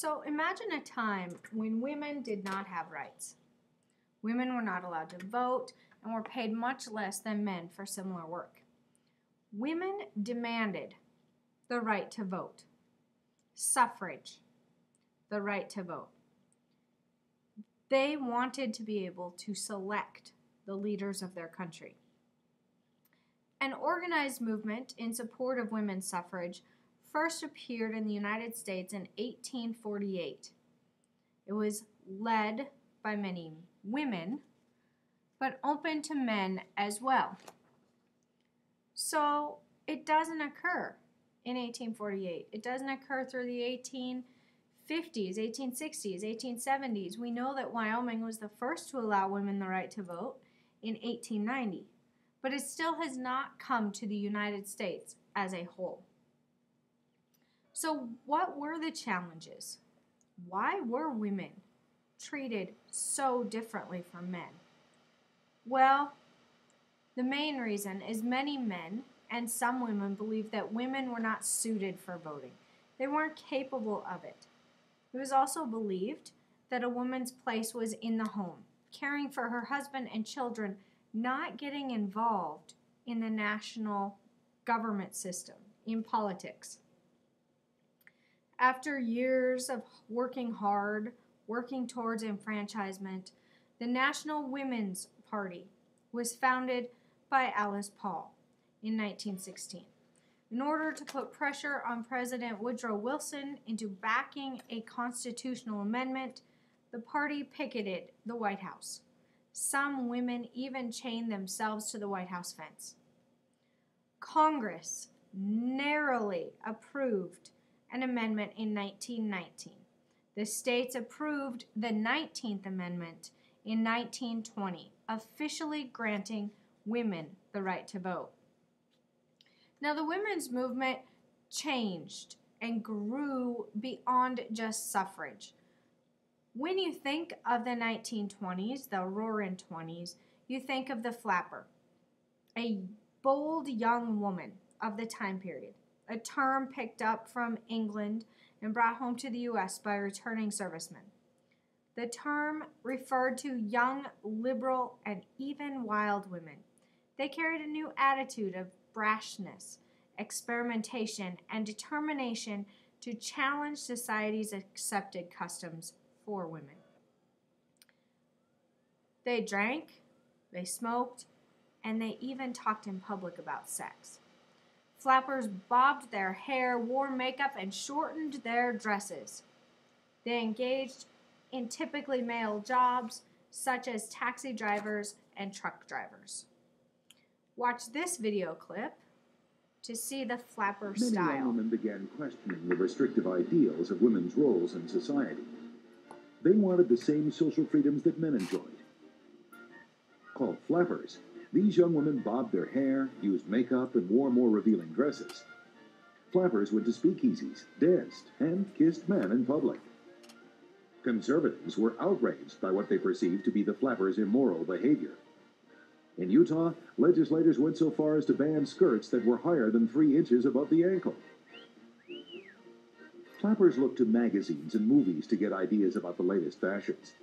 So imagine a time when women did not have rights. Women were not allowed to vote and were paid much less than men for similar work. Women demanded the right to vote. Suffrage, the right to vote. They wanted to be able to select the leaders of their country. An organized movement in support of women's suffrage first appeared in the United States in 1848. It was led by many women, but open to men as well. So it doesn't occur in 1848. It doesn't occur through the 1850s, 1860s, 1870s. We know that Wyoming was the first to allow women the right to vote in 1890, but it still has not come to the United States as a whole. So what were the challenges? Why were women treated so differently from men? Well, the main reason is many men and some women believed that women were not suited for voting. They weren't capable of it. It was also believed that a woman's place was in the home, caring for her husband and children, not getting involved in the national government system, in politics. After years of working hard, working towards enfranchisement, the National Women's Party was founded by Alice Paul in 1916 in order to put pressure on President Woodrow Wilson into backing a constitutional amendment. The party picketed the White House. Some women even chained themselves to the White House fence. Congress narrowly approved an amendment in 1919. The states approved the 19th Amendment in 1920, officially granting women the right to vote. Now, the women's movement changed and grew beyond just suffrage. When you think of the 1920s, the Roaring 20s, you think of the flapper, a bold young woman of the time period, a term picked up from England and brought home to the U.S. by returning servicemen. The term referred to young, liberal, and even wild women. They carried a new attitude of brashness, experimentation, and determination to challenge society's accepted customs for women. They drank, they smoked, and they even talked in public about sex. Flappers bobbed their hair, wore makeup, and shortened their dresses. They engaged in typically male jobs, such as taxi drivers and truck drivers. Watch this video clip to see the flapper style. Many young women began questioning the restrictive ideals of women's roles in society. They wanted the same social freedoms that men enjoyed. Called flappers, these young women bobbed their hair, used makeup, and wore more revealing dresses. Flappers went to speakeasies, danced, and kissed men in public. Conservatives were outraged by what they perceived to be the flappers' immoral behavior. In Utah, legislators went so far as to ban skirts that were higher than 3 inches above the ankle. Flappers looked to magazines and movies to get ideas about the latest fashions.